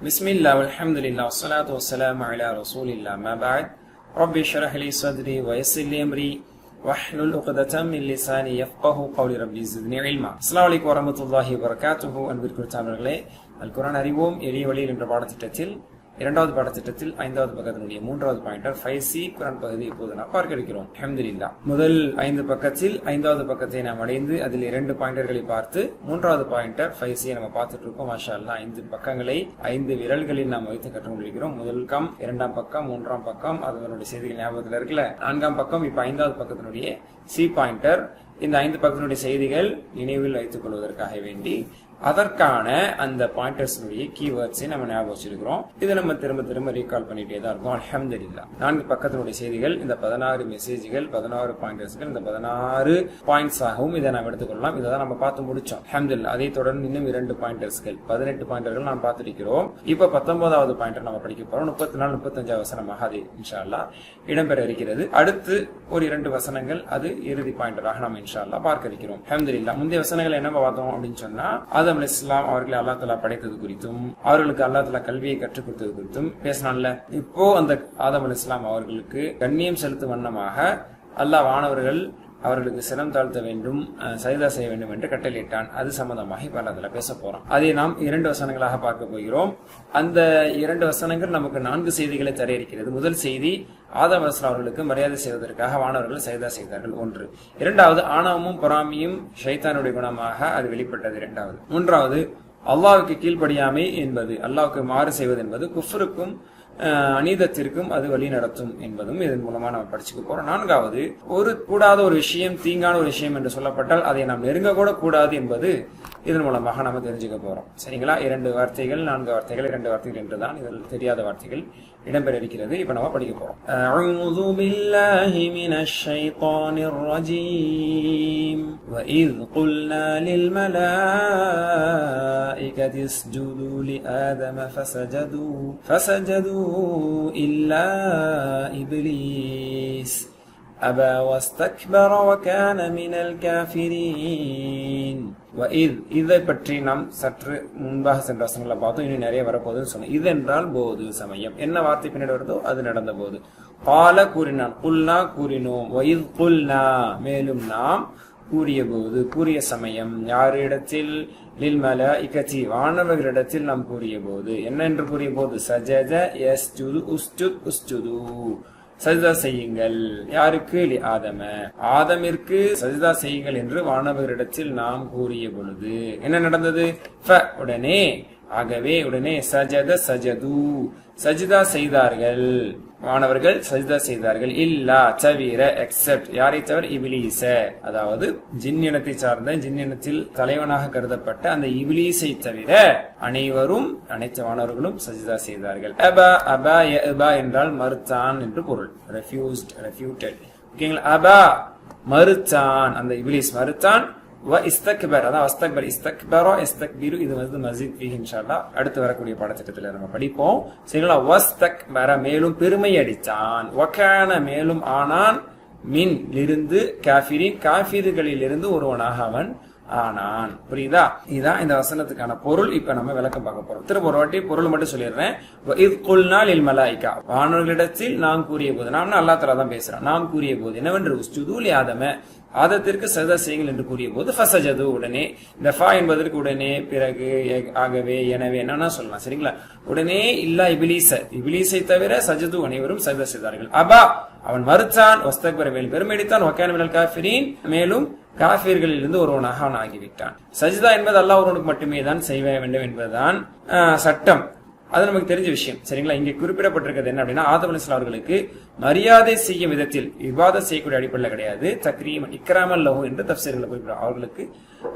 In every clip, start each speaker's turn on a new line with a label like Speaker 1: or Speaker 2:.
Speaker 1: பிஸ்மில்லாஹ் வல்ஹம்துலில்லாஹ் வஸ்ஸலாத்து வஸ்ஸலாமு அலா ரசூலில்லாஹ் அம்மா பஅத் ரப்பி ஷ்ரஹ் லி ஸத்ரி வயஸ்ஸிர் லி அம்ரி வஹ்லுல் உக்ததம் மின் லிசானி யஃப்கஹு கௌலி ரப்பி ஸித்னி இல்மா. அஸ்ஸலாமு அலைக்கும் வரஹ்மத்துல்லாஹி வபரகாத்துஹு. அன்பிற்குரியவர்களே, அல் குர்ஆன் அறிவோம் எளிய வழியில் என்ற பாடத்திட்டத்தில் இரண்டாவது பாடத்திட்டத்தில் 5வது பக்கத்தினுடைய 3வது பாயிண்டர் 5C குர்ஆன் பகுதி இப்போது நாம் பார்க்க இருக்கிறோம். அல்ஹம்துலில்லாஹ். முதல் 5 பக்கத்தில் 5வது பக்கத்தை நாம் அடைந்து அதில் 2 பாயிண்டர்களை பார்த்து 3வது பாயிண்டர் 5C நம்ம பார்த்துட்டு இருக்கோம். மாஷா அல்லாஹ். 5 பக்கங்களை 5 விரல்களில் நாம் வைத்து கற்றுக்கொண்டிருக்கிறோம். முதல் பக்கம், 2ஆம் பக்கம், 3ஆம் பக்கம், அதனுடைய செய்திகள் ஞாபகத்தில் இருக்குல்ல. 4ஆம் பக்கம், இப்ப 5வது பக்கத்தினுடைய சி பாயிண்டர். இந்த 5 பக்கத்தினுடைய செய்திகள் நினைவில் வைத்துக் கொள்வதற்காக வேண்டி அதற்கான அந்த பாயிண்டர்ஸ்னுடைய கீவேர்ட்ஸை நம்ம ஞாபகம் வச்சிருக்கிறோம். இதை நம்ம திரும்ப திரும்ப ரீகால் பண்ணிட்டே தான் இருக்கோம். அல்ஹம்துலில்லாஹ். 4 பக்கத்தினுடைய செய்திகள், இந்த 16 மெசேஜ்கள், 16 பாயிண்டர்ஸ்கள், இந்த 16 பாயிண்ட்ஸ் ஆகவும் இதை நாம் எடுத்துக்கொள்ளலாம். இதை தான் நம்ம பார்த்து முடிச்சோம். அல்ஹம்துலில்லாஹ். அதை தொடர்ந்து இன்னும் 2 பாயிண்டர்ஸ்கள், 18 பாயிண்டர்கள் நாம் பார்த்திருக்கிறோம். இப்ப 19வது பாயிண்டர் நம்ம படிக்க போறோம். 34, 35 வசனமாக அது இன்ஷா அல்லாஹ் இடம்பெற இருக்கிறது. அடுத்து ஒரு 2 வசனங்கள், அது இறுதி பாயிண்டராக நம்ம இன்ஷா அல்லாஹ் பார்க்க இருக்கிறோம். அல்ஹம்துலில்லாஹ். முந்தைய வசனங்கள் என்ன பார்த்தோம் அப்படின்னு சொன்னா, ஆதம் அலைஹிஸ்ஸலாம் அவர்களை அல்லாஹ் தஆலா படைத்தது குறித்தும் அவர்களுக்கு அல்லாஹ் தஆலா கல்வியை கற்றுக் கொடுத்தது குறித்தும் பேசினான்ல. இப்போ அந்த ஆதம் அலைஹிஸ்ஸலாம் அவர்களுக்கு கண்ணியம் செலுத்தும் வண்ணமாக அல்லாஹ் வானவர்கள் அவர்களுக்கு சிரம் தாழ்த்த வேண்டும், சஜதா செய்ய வேண்டும் என்று கட்டளையிட்டான். அது சம்பந்தமாக இப்ப அல்லாஹ் பேச போறோம். அதை நாம் 2 வசனங்களாக பார்க்க போகிறோம். அந்த 2 வசனங்கள் நமக்கு 4 செய்திகளை தர இருக்கிறது. முதல் செய்தி, ஆதம் அலைஹிஸ்ஸலாம் அவர்களுக்கு மரியாதை செய்வதற்காக வானவர்கள் சஜதா செய்தார்கள். 1. 2வது, ஆணவமும் பொறாமையும் ஷைத்தானுடைய குணமாக அது வெளிப்பட்டது. 2வது. 3வது, அல்லாஹ்வுக்கு கீழ்ப்படியாமை என்பது, அல்லாஹ்வுக்கு மாறு செய்வது என்பது குஃப்ருக்கும் அநீதத்திற்கும் அது வழி நடத்தும் என்பதும் இதன் மூலமா நம்ம படிச்சுக்க போறோம். 4வது, ஒரு கூடாத ஒரு விஷயம், தீங்கான ஒரு விஷயம் என்று சொல்லப்பட்டால் அதை நாம் நெருங்க கூட கூடாது என்பது இதன் மூலமாக நம்ம தெரிஞ்சுக்க போறோம். சரிங்களா? 2 வார்த்தைகள், 4 வார்த்தைகள், 2 வார்த்தைகள் என்றுதான் இதில் தெரியாத வார்த்தைகள் இடம்பெற இருக்கிறது. இப்ப நம்ம படிக்க போறோம். அஊது பில்லாஹி மினஷ் ஷைத்தானிர் ரஜீம். وَإِذْ قُلْنَا لِلْمَلَائِكَةِ اسْجُدُوا لِآدَمَ فَسَجَدُوا إِلَّا إِبْلِيسَ أَبَى وَاسْتَكْبَرَ وَكَانَ مِنَ الْكَافِرِينَ. இதை பற்றி நாம் சற்று முன்பாக சென்ற வசனங்களை பார்த்தோம். இன்னும் நிறைய வரப்போகுதுன்னு சொன்னோம். இது என்றால் போது சமயம். என்ன வார்த்தை பின்னாடி வருதோ அது நடந்த போது. கால கூறினான், குல்னா கூறினோம், வயித் குல்னா மேலும் நாம் கூறிய போது, கூறிய சமயம். யாரிடத்தில்? லில் மலாயிகத்தி வானவர்களிடத்தில் நாம் கூறிய போது. என்ன என்று கூறிய போது? சஜத யஸ்ஜுது உஸ்ஜுத் உஸ்ஜுது, சஜிதா செய்யுங்கள். யாருக்கு? லி ஆதம, ஆதமிற்கு சஜிதா செய்யுங்கள் என்று வானவரிடத்தில் நாம் கூறிய பொழுது என்ன நடந்தது? ஃப உடனே, ஆகவே உடனே, சஜத சஜது சஜிதா செய்தார்கள், வானவர்கள் சஜிதா செய்தார்கள். இல்லா தவிர, எக்ஸப்ட் யாரை தவிர? இபிலீஸ, அதாவது ஜின்னினத்தை சார்ந்த, ஜின்னினத்தில் தலைவனாக கருதப்பட்ட அந்த இபிலீஸை தவிர அனைவரும், அனைத்து வானவர்களும் சஜிதா செய்தார்கள். அபா, அபா யபா என்றால் மறுத்தான் என்று பொருள். Refused, reputed. ஓகேங்களா? அபா மறுத்தான், அந்த இபிலீஸ் மறுத்தான். வ இஸ்தக்பர், அதான் வஸ்தக்பர், இஸ்தக்பரோ இஸ்தக்பிரு, இது வந்து மஸீத் ஃபீஹி இன்ஷா அல்லாஹ் அடுத்து வரக்கூடிய பாடத்திட்டத்தில் நம்ம படிப்போம். சரிங்களா? வஸ்தக்பர மேலும் பெருமை அடித்தான், வகான மேலும் ஆனான், மின் இருந்து காஃபிரின் காஃபிர்களில் இருந்து ஒருவனாக அவன் ஆனான். புரியுதா? இதுதான் இந்த வசனத்துக்கான பொருள். இப்ப நம்ம விளக்கம் பார்க்க போறோம். திரும்ப ஒரு வாட்டி பொருள் மட்டும் சொல்லிடுறேன். இத் குல்னா லில் மலாயிகா வானவர்களிடத்தில் நாம் கூறிய போது, நாம் அல்லாஹ் தஆலா தான் பேசுறான். நாம் கூறிய போது என்னவென்று? உஸ்ஜுது லி ஆதம ஆதத்திற்கு சஜதா செய்யுங்கள் என்று கூறிய போது ஃபசஜது உடனே, இந்த ஃபா என்பதற்கு உடனே, பிறகு, ஆகவே, எனவே என்னன்னா சொல்லலாம். சரிங்களா? உடனே, இல்லா இபிலீஸ இபிலீஸை தவிர சஜது அனைவரும் சஜதா செய்தார்கள். அபா அவன் மறுத்தான், வஸ்தக்பர மேலும் பெருமையடித்தான், வகான மினல் காஃபிரீன் மேலும் காஃபிர்களில் இருந்து ஒருவனாக அவன் ஆகிவிட்டான். சஜிதா என்பது அல்லாஹ் ஒருவனுக்கு மட்டுமே தான் செய்ய வேண்டும் என்பதுதான் சட்டம். அது நமக்கு தெரிஞ்ச விஷயம். சரிங்களா? இங்கே குறிப்பிடப்பட்டிருக்கிறது என்ன அப்படின்னா, ஆதம் அலைஹிஸ்ஸலாம் அவர்களுக்கு மரியாதை செய்யும் விதத்தில், இபாதத் செய்யக்கூடிய அடிப்படையில் கிடையாது, தக்ரீமன் இக்ராமன் லஹு என்று தஃப்சீர்களை குறிப்பிடுறார். அவர்களுக்கு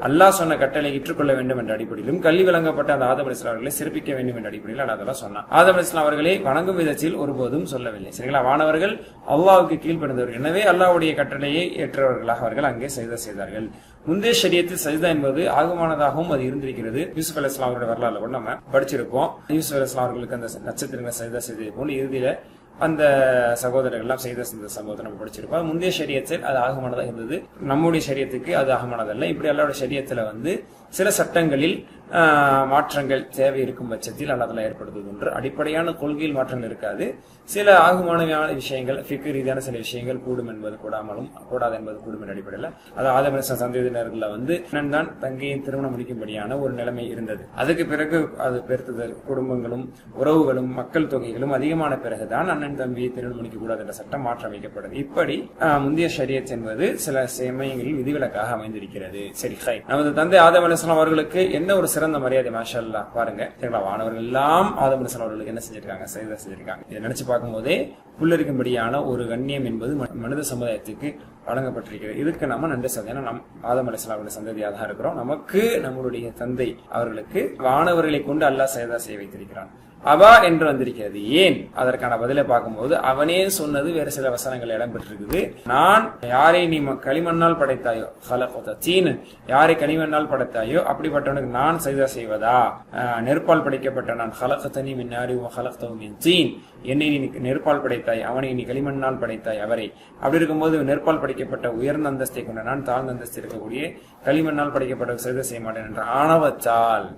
Speaker 1: அல்லாஹ் சொன்ன கட்டளை ஏற்றுக்கொள்ள வேண்டும் என்ற அடிப்படையிலும், கல்வி வழங்கப்பட்ட அந்த ஆதம் அலைஹிஸ்ஸலாம் அவர்களை சிறப்பிக்க வேண்டும் என்ற அடிப்படையில் அல்லாஹ் சொன்னார். ஆதம் அலைஹிஸ்ஸலாம் அவர்களை வணங்கும் விதத்தில் ஒருபோதும் சொல்லவில்லை. சரிங்களா? வானவர்கள் அல்லாஹ்வுக்கு கீழ்ப்படிந்தவர்கள், எனவே அல்லாஹ்வுடைய கட்டளையை ஏற்றவர்களாக அவர்கள் அங்கே சஜதா செய்தார்கள். முந்தைய ஷரியத்தில் சஜிதா என்பது ஆகுமானதாகவும் அது இருந்திருக்கிறது. யூசுப் அலைஹிஸ்ஸலாம் அவருடைய வரலாறுல கூட நம்ம படிச்சிருப்போம். யூசுப் அலைஹிஸ்ஸலாம் அவர்களுக்கு அந்த நட்சத்திரங்களை சஜிதா செய்தது போல இறுதியில அந்த சகோதரர்கள் எல்லாம் செய்த சம்பவத்தை நம்ம படிச்சிருப்போம். முந்தைய ஷரியத்தில் அது ஆகுமானதாக இருந்தது. நம்முடைய ஷரியத்துக்கு அது ஆகுமானதல்ல. இப்படி அல்லாஹ்வுடைய ஷரியத்துல வந்து சில சட்டங்களில் மாற்றங்கள் தேவை இருக்கும் பட்சத்தில் அல்லாஹ் ஏற்படுத்துவது ஒன்று. அடிப்படையான கொள்கையில் மாற்றங்கள் இருக்காது. சில ஆகுமான விஷயங்கள், ஃபிக்ஹ் ரீதியான சில விஷயங்கள் கூடும் என்பது கூடாது என்பது கூடும் என்ற அடிப்படையில், அது ஆதம் அலைஹிஸ்ஸலாம் சந்ததியினர்கள் அண்ணன் தான் தங்கையின் திருமணம் முடிக்கும்படியான ஒரு நிலைமை இருந்தது. அதுக்கு பிறகு அது பெருத்துதல், குடும்பங்களும் உறவுகளும் மக்கள் தொகைகளும் அதிகமான பிறகுதான் அண்ணன் தம்பியை திருமணம் முடிக்க கூடாது என்ற சட்டம் மாற்றம் அமைக்கப்படுது. இப்படி முந்தைய ஷரியத் என்பது சில சமயங்களில் விதிவிலக்காக அமைந்திருக்கிறது. சரி, நமது தந்தை ஆதம் அலைஹிஸ்ஸலாம் அவர்களுக்கு என்ன ஒரு சிறந்த மரியாதை, மாஷா அல்லாஹ். பாருங்க, வானவர்கள் எல்லாம் ஆதம் அலைஹிஸ்ஸலாம் அவர்களுக்கு என்ன செஞ்சிருக்காங்க, சஜதா செஞ்சிருக்காங்க. இதை நினைச்சு பார்க்கும் போதே புல்லரிக்கும்படியான ஒரு கண்ணியம் என்பது மனித சமுதாயத்துக்கு வழங்கப்பட்டிருக்கிறது. இதுக்கு நம்ம நன்றி சொல்ல, நம் ஆதம் அலைஹிஸ்ஸலாம் அவருடைய சந்ததியாக தான் இருக்கிறோம். நமக்கு நம்மளுடைய தந்தை அவர்களுக்கு வானவர்களை கொண்டு அல்லாஹ் சஜதா செய்ய வைத்திருக்கிறான். அபா என்று வந்திருக்கிறது. ஏன்? அதற்கான பதிலை பார்க்கும்போது அவனே சொன்னது வேறு சில வசனங்கள் இடம்பெற்றிருக்குது. நான் யாரை நீ களிமண்ணால் படைத்தாயோ, யாரை களிமண்ணால் படைத்தாயோ அப்படிப்பட்டவனுக்கு நான் சஜதா செய்வதா? நெருப்பால் படைக்கப்பட்ட நான் ஹலகத்தனி மின் நாரி ஹலகத்தஹு மின் தீன், என்னை நீ நெருப்பால் படைத்தாய், அவனை நீ களிமண்ணால் படைத்தாய் அவரை. அப்படி இருக்கும்போது நெருப்பால் படைக்கப்பட்ட உயர்ந்த அந்தஸ்தை கொண்ட நான் தாழ்ந்த அந்தஸ்து இருக்கக்கூடிய களிமண்ணால் படைக்கப்பட்ட சஜதா செய்ய மாட்டேன் என்ற ஆணவத்தால்,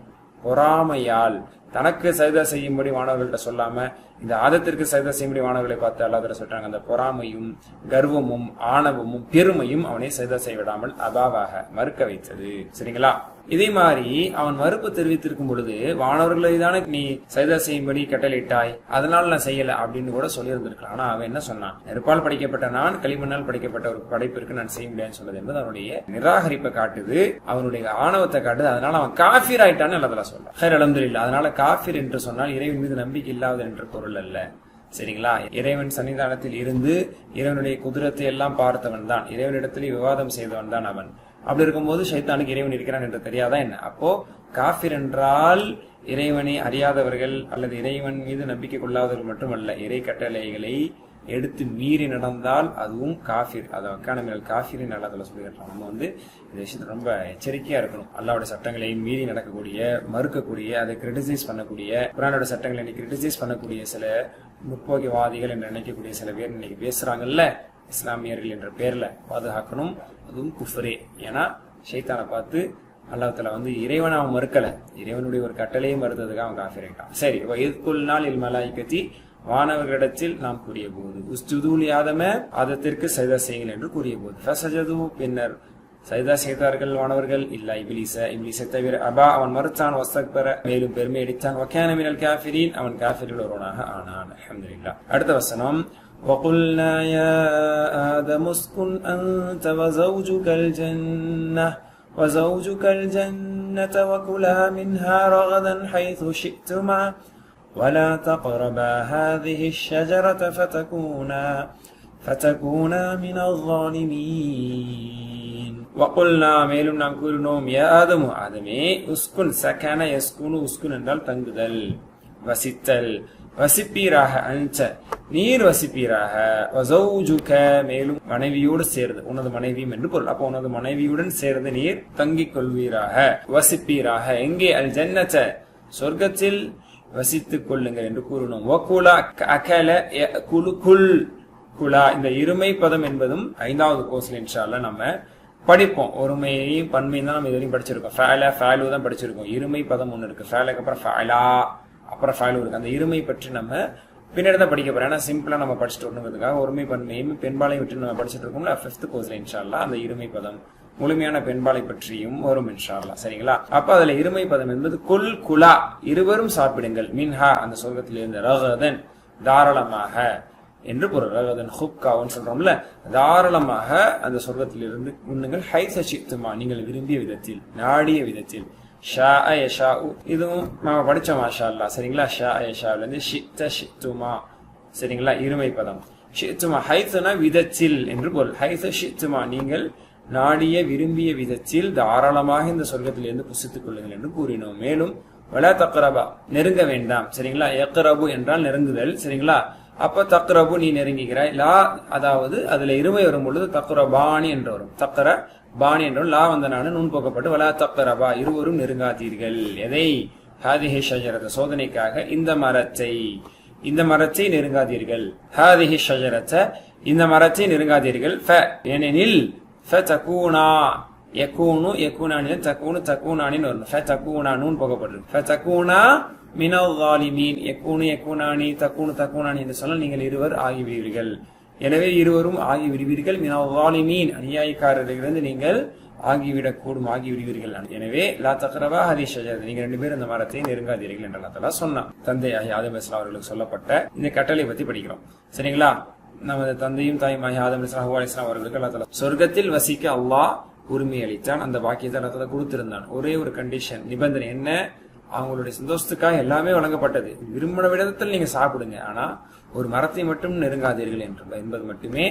Speaker 1: பொறாமையால் தனக்கு சஜதா செய்யும்படி மாணவர்கள்ட்ட சொல்லாம இந்த ஆதத்திற்கு சஜதா செய்யும்படி மாணவர்களை பார்த்து அல்லாஹ் சொல்றாங்க. அந்த பொறாமையும் கர்வமும் ஆணவமும் பெருமையும் அவனை சஜதா செய்ய விடாமல் அபாவாக மறுக்க வைத்தது. சரிங்களா? இதே மாதிரி அவன் மறுப்பு தெரிவித்திருக்கும் பொழுது வானவர்களை தானே நீ சஜதா செய்யும்படி கட்டளையிட்டாய், அதனால நான் செய்யல அப்படின்னு கூட சொல்லியிருந்திருக்கலாம். ஆனா அவன் என்ன சொன்னான்? நெருப்பால் படைக்கப்பட்ட நான் களிமண்ணால் படைக்கப்பட்ட ஒரு படைப்பிற்கு நான் செய்ய முடியாதுன்னு சொன்னது என்பது அவனுடைய நிராகரிப்பை காட்டுது, அவனுடைய ஆணவத்தை காட்டுது. அதனால அவன் காஃபிர் ஆயிட்டான்னு அல்லாஹ் சொல்றான். ஹைர், அல்ஹம்துலில்லாஹ். அதனால காஃபிர் என்று சொன்னால் இறைவன் மீது நம்பிக்கை இல்லாத என்ற பொருள் அல்ல. சரிங்களா? இறைவன் சன்னிதானத்தில் இருந்து இறைவனுடைய குதிரத்தை எல்லாம் பார்த்தவன் தான், இறைவனிடத்தில் விவாதம் செய்தவன் தான் அவன். அப்படி இருக்கும்போது ஷைத்தானுக்கு இறைவன் இருக்கிறான் என்று தெரியாதா என்ன? அப்போ காஃபிர் என்றால் இறைவனை அறியாதவர்கள் அல்லது இறைவன் மீது நம்பிக்கை கொள்ளாதவர்கள் மட்டுமல்ல, இறை கட்டளைகளை எடுத்து மீறி நடந்தால் அதுவும் காஃபிர். அதை வக்கானமில் காஃபிரின் அல்லாஹ் சொல்லிடுறான். நம்ம இந்த விஷயத்துல ரொம்ப எச்சரிக்கையா இருக்கணும். அல்லாஹ்வுடைய சட்டங்களை மீறி நடக்கக்கூடிய, மறுக்கக்கூடிய, அதை கிரிட்டிசைஸ் பண்ணக்கூடிய, குர்ஆனோட சட்டங்களை கிரிட்டிசைஸ் பண்ணக்கூடிய சில முற்போக்கியவாதிகள் என்று நினைக்கக்கூடிய சில பேர் இன்னைக்கு பேசுறாங்கல்ல, இஸ்லாமியர்கள் என்ற பேர்ல பாதுகாக்கணும். அதுவும் குஃப்ரே. ஏன்னா ஷைத்தானை பார்த்து அல்லாஹ் தஆலா இறைவனை அவன் மறுக்கல, இறைவனுடைய ஒரு கட்டளையை மறுத்ததுக்காக அவன் காஃபிர் ஆயிட்டான். சரி, இதுக்குள்னால் இல் மலாயிகத்தி, வானவர்களிடத்தில் நாம் கூறிய போது உஸ்ஜுது ஆதம, ஆதத்திற்கு சஜதா செய்யுங்கள் என்று கூறிய போது ஃபஸஜது, பின்னர் சஜதா செய்தார்கள் வானவர்கள். இல்ல இப்லீஸை தவிர. அபா, அவன் மறுத்தான். வஸ்தக்பர, மேலும் பெருமை அடித்தான். வகான மினல் காஃபிரீன், அவன் காஃபிர்கள் ஒருவனாக ஆனான். அல்ஹம்துலில்லாஹ். அடுத்த வசனம், وَقُلْنَا يَا آدَمُ اسْكُنْ أَنْتَ وَزَوْجُكَ الْجَنَّةَ وَكُلَا مِنْهَا رَغَدًا حَيْثُ شِئْتُمَا وَلَا تَقْرَبَا هَذِهِ الشَّجَرَةَ فَتَكُونَا مِنَ الظَّالِمِينَ. وَقُلْنَا, மேலும் நாம் கூறினோம், யா ஆதமு, ஆதமே, உஸ்குன், சகன யஸ்குனு, உஸ்குன் என்றால் தங்குதல், வசித்தல், வசிப்பீராக, அன்ச நீர் வசிப்பீராக, வஸௌஜுக, மேலும் மனைவியோடு சேர்ந்து, உனது மனைவியும் என்று பொருள். அப்போ உனது மனைவியுடன் சேர்ந்து நீர் தங்கிக் கொள்வீராக, வசிப்பீராக. எங்கே? அல் ஜன்னத, சொர்க்கத்தில் வசித்துக் கொள்ளுங்கள் என்று கூறினோம். வகுலா, அகல, குலு, குல், குலா. இந்த இருமை பதம் என்பதும் 5வது கோர்ஸ்ல இன்ஷா அல்லாஹ் நம்ம படிப்போம். ஒருமையையும் பன்மையும் தான் நம்ம இதுவரையும் படிச்சிருக்கோம். ஃபஅல, ஃபஅலு தான் படிச்சிருக்கோம். இருமை பதம் ஒன்று இருக்கு, ஃபஅலுக்கு அப்புறம் ஃபஅலா, அப்புறம் ஃபஅலு இருக்கு. அந்த இருமை பற்றி நம்ம பின்னாடி தான் படிக்க போறோம். ஏன்னா சிம்பிளா நம்ம படிச்சுட்டு வரணுங்கிறதுக்காக ஒருமை பன்மையும் பெண்பாலையும் விட்டு நம்ம படிச்சுட்டு இருக்கோம்ல. 5th கோர்ஸ்ல இன்ஷா அல்லாஹ் அந்த இருமை பதம் முழுமையான பெண்பாலை பற்றியும் வரும் இன்ஷா அல்லாஹ். சரிங்களா? அப்ப அதுல இருமை பதம் என்பது குல், குலா, இருவரும் சாப்பிடுங்கள், மின்ஹா, அந்த சொர்க்கத்திலிருந்து, ரகதன், தாராளமாக என்று பொருள். ரகதன் ஹுப்காவன் சொல்றோம்ல, தாராளமாக அந்த சொர்க்கத்திலிருந்து உண்ணுங்கள். ஹைஸ ஷித்துமா, நீங்கள் விரும்பிய விதத்தில், நாடிய விதத்தில். ஷா யஷா, இதுவும் நம்ம படிச்சோம் மாஷா அல்லாஹ். சரிங்களா? ஷா யஷால இருந்து ஷித்த ஷித்துமா. சரிங்களா? இருமை பதம். ஷித்துமா, ஹைஸனா விதத்தில் என்று பொருள். ஹைஸ ஷித்துமா, நீங்கள் நாடிய விரும்பிய விதத்தில் தாராளமாக இந்த சொர்க்கத்திலிருந்து புசித்துக் கொள்ளுங்கள் என்று கூறினோம். மேலும் வலா தக்ரபா, நெருங்க வேண்டாம். சரிங்களா? யக்ரபு என்றால் நெருங்குதல். சரிங்களா? அப்ப தக்ரபு, நீ நெருங்குகிறாய். லா, அதாவது அதுல இருமை வரும் பொழுது தக்ரபானி என்று வரும். தக்ர பானி என்றும் லா வந்த நாடு நூன் போக்கப்பட்டு வலா தக்ரபா, இருவரும் நெருங்காதீர்கள். எதை? ஹாதிஹி ஷஜரத, சோதனைக்காக இந்த மரத்தை நெருங்காதீர்கள். ஹாதிஹி ஷஜரத, இந்த மரத்தை நெருங்காதீர்கள். ஃப, ஏனெனில், ஃபதகூனா, யகூனு யகூனானி தகூனு தகூனானின்னு வரும். ஃபதகூனானூன் போகப்படுது. ஃபதகூனா மினல் ஸாலிமீன். யகூனு யகூனானி தகூனு தகூனானி என்று சொன்னால் நீங்கள் இருவர் ஆகிவிடுவீர்கள். எனவே இருவரும் ஆகிவிடுவீர்கள். மினல் ஸாலிமீன் அநியாயக்காரர்களிலிருந்து நீங்கள் ஆகிவிடக்கூடும், ஆகிவிடுவீர்கள். எனவே லா தக்ரபா ஹாதிஹி ஷஜரா, நீங்க 2 பேரும் இந்த மரத்தை நெருங்காதீர்கள் என்று அல்லாஹ் தஆலா சொன்னான். தந்தையாகிய ஆதம் அலைஹிஸ்ஸலாம் அவர்களுக்கு சொல்லப்பட்ட இந்த கட்டளை பத்தி படிக்கிறோம். சரிங்களா? நமது தந்தையும் தாயுமாகிய ஆதம் அலைஹிஸ்ஸலாம் அவர்களுக்கு அல்லாஹ் தஆலா சொர்க்கத்தில் வசிக்க அல்லாஹ் உரிமை அளித்தான். அந்த பாக்கியத்தை அல்லாஹ் தஆலா கொடுத்திருந்தான். ஒரே ஒரு கண்டிஷன், நிபந்தனை என்ன? அவங்களுடைய சந்தோஷத்துக்காக எல்லாமே வழங்கப்பட்டது. விரும்பின விதத்தில் நீங்க சாப்பிடுங்க, ஆனா ஒரு மரத்தை மட்டும் நெருங்காதீர்கள் என்பது மட்டுமே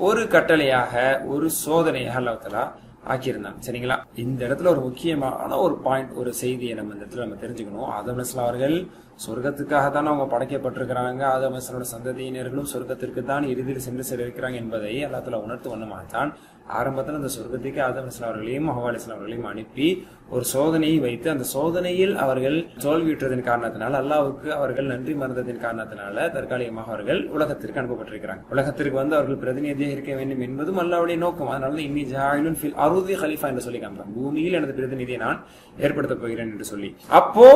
Speaker 1: ஒரு கட்டளையாக, ஒரு சோதனையாக அல்லாஹ் தஆலா ஆக்கியிருந்தாங்க. சரிங்களா? இந்த இடத்துல ஒரு முக்கியமான ஒரு பாயிண்ட், ஒரு செய்தியை நம்ம இந்த இடத்துல நம்ம தெரிஞ்சுக்கணும். ஆதம் அலைஹிஸ்ஸலாம் அவர்கள் சொர்க்கத்துக்காக தான் அவங்க படைக்கப்பட்டிருக்கிறாங்க. ஆதம் அலைஹிஸ்ஸலாமோட சந்ததியினர்களும் சொர்க்கத்திற்கு தான் இறுதியில் சென்று இருக்கிறாங்க என்பதை அல்லாஹ் தஆலா உணர்த்து வண்ணமாகத்தான் ஆரம்பத்தில் அந்த சொர்க்கத்துக்கு ஆதம் அலைஹிஸ்ஸலாம் அவர்களையும் ஹவ்வா அலைஹிஸ்ஸலாம் அவர்களையும் அனுப்பி ஒரு சோதனையை வைத்து, அந்த சோதனையில் அவர்கள் தோல்வியுற்றதன் காரணத்தினால், அல்லாஹ்வுக்கு அவர்கள் நன்றி மறந்ததின் காரணத்தினால தற்காலிகமாக அவர்கள் உலகத்திற்கு அனுப்பப்பட்டிருக்கிறாங்க. உலகத்திற்கு வந்து அவர்கள் பிரதிநிதியாக இருக்க வேண்டும் என்பதும் அல்லாஹ்வுடைய நோக்கம். அதனால இன்னி ஜாயிலுன் ஃபில் அர்தி கலீஃபா என்று சொல்லி காண்பாங்க. பூமியில் எனது பிரதிநிதியை நான் ஏற்படுத்தப் போகிறேன் என்று சொல்லி. அப்போ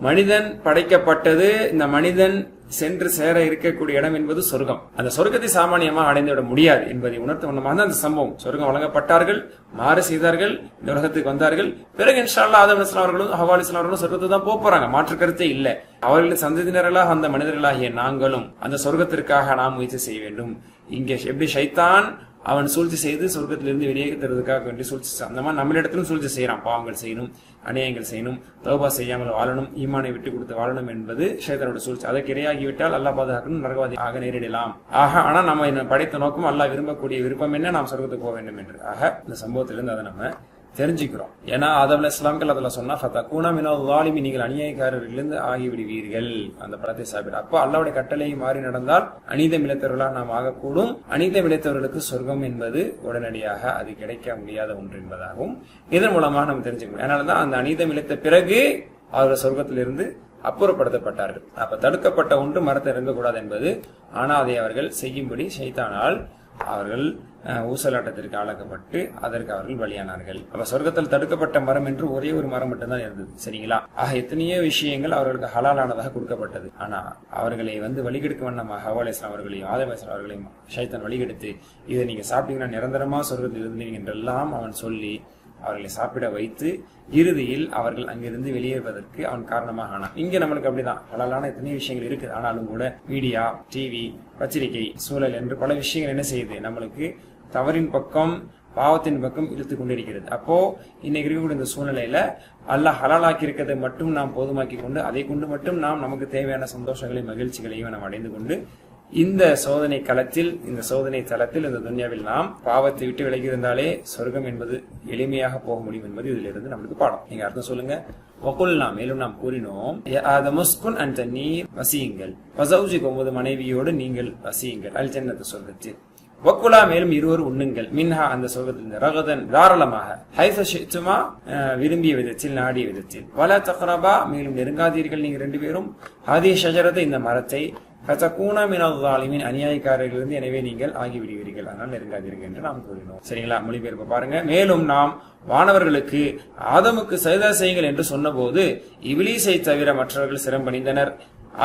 Speaker 1: மனிதன் படைக்கப்பட்டது, இந்த மனிதன் சென்று சேர இருக்கக்கூடிய இடம் என்பது சொர்க்கம். அந்த சொர்க்கத்தை சாமானியமாக அடைந்துவிட முடியாது என்பதை உணர்த்த வண்ணமாக அந்த சம்பவம். சொர்க்கம் வழங்கப்பட்டார்கள், மாறு செய்தார்கள், இந்த உலகத்துக்கு வந்தார்கள். பிறகு இன்ஷா அல்லாஹ் ஆதம் அலைஹிஸ்ஸலாம் அவர்களும் ஹவ்வா அலைஹிஸ்ஸலாம் அவர்களும் சொர்க்கத்துக்கு தான் போறாங்க. மாற்று கருத்தே இல்லை. அவர்களின் சந்ததியினர்களாக அந்த மனிதர்களாகிய நாங்களும் அந்த சொர்க்கத்திற்காக நாம் முயற்சி செய்ய வேண்டும். இங்கே எப்படி ஷைத்தான் அவன் சூழ்ச்சி செய்து சொர்க்கத்திலிருந்து வெளியேற்றுறதுக்காக வேண்டி சூழ்ச்சி, அந்த மாதிரி நம்மளிடத்திலும் சூழ்ச்சி செய்யறான். பாவங்கள் செய்யணும், அநியாயங்கள் செய்யணும், தௌபா செய்யாமல் வாழணும், ஈமானை விட்டு கொடுத்து வாழணும் என்பது ஷைத்தானோட சூழ்ச்சி. அதற்கு இரையாகிவிட்டால் அல்லாஹ் பாதுகாக்கணும், நரகவாதி ஆக நேரிடலாம். ஆனா நம்ம படைத்த நோக்கம் அல்லாஹ் விரும்பக்கூடிய விருப்பம் என்ன? நாம் சொர்க்கத்துக்கு போக வேண்டும் என்று. ஆக இந்த சம்பவத்திலிருந்து அதை நம்ம தெரிஞ்சுக்கிறோம். ஏன்னா ஆதம் அலைஹிஸ்ஸலாம் அதுல சொன்னா ஃபதகூனா மினல் ஸாலிமீன், நீங்கள் அநியாயக்காரர்களிலிருந்து ஆகிவிடுவீர்கள் அந்த பழத்தை சாப்பிட. அப்போ அல்லாஹ்வுடைய கட்டளையை மாறி நடந்தால் அநீதம் இழைத்தவர்களாக நாம் ஆகக்கூடும். அநீதம் இழைத்தவர்களுக்கு சொர்க்கம் என்பது உடனடியாக அது கிடைக்க முடியாத ஒன்று என்பதாகவும் இதன் மூலமாக நம்ம தெரிஞ்சுக்கணும். அதனாலதான் அந்த அநீதம் இழைத்த பிறகு அவர்கள் சொர்க்கத்திலிருந்து அப்புறப்படுத்தப்பட்டார்கள். அப்ப தடுக்கப்பட்ட ஒன்று மரத்தை இறங்கக்கூடாது என்பது. ஆனா அதை அவர்கள் செய்யும்படி ஷைத்தானால் அவர்கள் ஊசலாட்டத்திற்கு ஆளாக்கப்பட்டு அதற்கு அவர்கள் பலியானார்கள். அப்ப சொர்க்கத்தில் தடுக்கப்பட்ட மரம் என்று ஒரே ஒரு மரம் மட்டும்தான் இருந்தது. சரிங்களா? ஆக எத்தனையோ விஷயங்கள் அவர்களுக்கு ஹலாலானதாக கொடுக்கப்பட்டது. ஆனா அவர்களை வழிகெடுக்க வண்ணமாக ஹவ்வா அலைஹிஸ்ஸலாம் அவர்களையும் ஆதம் அலைஹிஸ்ஸலாம் அவர்களையும் ஷைத்தான் வழிகெடுத்து, இதை நீங்க சாப்பிட்டீங்கன்னா நிரந்தரமா சொர்க்கத்தில் இருந்தீங்க என்றெல்லாம் அவன் சொல்லி அவர்களை சாப்பிட வைத்து இறுதியில் அவர்கள் அங்கிருந்து வெளியேறுவதற்கு அவன் காரணமாக ஆனான். இங்க நம்மளுக்கு அப்படிதான் ஹலாலான எத்தனை விஷயங்கள் இருக்குது. ஆனாலும் கூட மீடியா, டிவி, பத்திரிகை, சூழல் என்று பல விஷயங்கள் என்ன செய்யுது? நம்மளுக்கு தவறின் பக்கம், பாவத்தின் பக்கம் இழுத்து கொண்டிருக்கிறது. அப்போ இன்னைக்கு இருக்கக்கூடிய இந்த சூழ்நிலையில அல்லாஹ் ஹலாலாக்கி இருக்கிறதை மட்டும் நாம் போதுமாக்கி கொண்டு அதை கொண்டு மட்டும் நாம் நமக்கு தேவையான சந்தோஷங்களையும் மகிழ்ச்சிகளையும் நாம் அடைந்து கொண்டு இந்த சோதனை களத்தில், இந்த சோதனை தளத்தில், இந்த துன்யாவில் நாம் பாவத்தை விட்டு விலகி இருந்தாலே சொர்க்கம் என்பது எளிமையாக போக முடியும் என்பது இதுல இருந்து நம்மளுக்கு பாடம். நீங்க அர்த்தம் சொல்லுங்க. வகுல்னா, மேலும் நாம் கூறினோம், ஆதமுஸ்குன் அன்த நீர் வசியுங்கள், வஸௌஜிக உமது மனைவியோடு நீங்கள் வசியுங்கள், அல் ஜன்னத்து சொர்க்கத்தில். வக்குலா, மேலும் இருவர் உண்ணுங்கள், மின்ஹா அந்த சொர்க்கத்தில், ரகதன் தாராளமாக, ஹைஸ ஷிஅ்துமா விரும்பிய விதத்தில், நாடிய விதத்தில், வலா தக்ரபா மேலும் நெருங்காதீர்கள் நீங்கள் 2 பேரும், ஹாதிஹி ஷஜரத்தை இந்த மரத்தை, ஃபதகூனா மினல் ஸாலிமீன் அநியாயக்காரர்களிலிருந்து எனவே நீங்கள் ஆகிவிடுவீர்கள், அதனால் நெருங்காதீர்கள் என்று நாம் கூறினோம். சரிங்களா? மொழிபெயர்ப்பு பாருங்க. மேலும் நாம் வானவர்களுக்கு ஆதமுக்கு சஜதா செய்யுங்கள் என்று சொன்னபோது இப்லீஸை தவிர மற்றவர்கள் சிரம்பணிந்தனர்.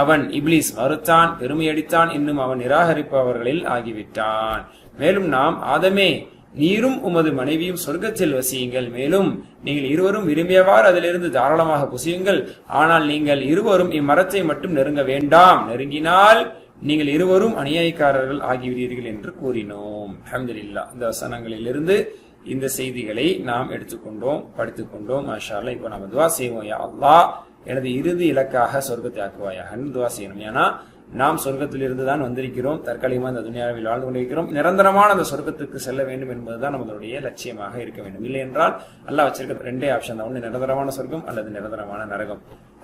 Speaker 1: அவன் இப்லீஸ் மறுத்தான், பெருமையடித்தான், இன்னும் அவன் நிராகரிப்பவர்களில் ஆகிவிட்டான். மேலும் நாம் ஆதமே, நீரும் உமது மனைவியும் சொர்க்கத்தில் வசியுங்கள், மேலும் நீங்கள் இருவரும் விரும்பியவாறு அதிலிருந்து தாராளமாக புசியுங்கள், ஆனால் நீங்கள் இருவரும் இம்மரத்தை மட்டும் நெருங்க வேண்டாம், நெருங்கினால் நீங்கள் இருவரும் அநியாயக்காரர்கள் ஆகிவிடுவீர்கள் என்று கூறினோம். அல்ஹம்துலில்லாஹ். இந்த வசனங்களிலிருந்து இந்த செய்திகளை நாம் எடுத்துக்கொண்டோம், படித்துக் கொண்டோம். மாஷா அல்லாஹ். இப்போ நாம துஆ செய்வோம். யா அல்லாஹ், எனது இறுதி இலக்காக சொர்க்கத்தை ஆக்குவாயாக துஆ செய்யணும். ஏன்னா நாம் சொர்க்கத்தில் இருந்து தான் வந்திருக்கிறோம், தற்காலிகமாக இந்த துன்யாவில் வாழ்ந்து கொண்டிருக்கிறோம். நிரந்தரமான அந்த சொர்க்கத்துக்கு செல்ல வேண்டும் என்பதுதான் நம்மளுடைய லட்சியமாக இருக்க வேண்டும். இல்லை என்றால் அல்லாஹ் வச்சிருக்க 2 ஆப்ஷன் தான். ஒன்று நிரந்தரமான சொர்க்கம் அல்லது நிரந்தரமான நரகம்,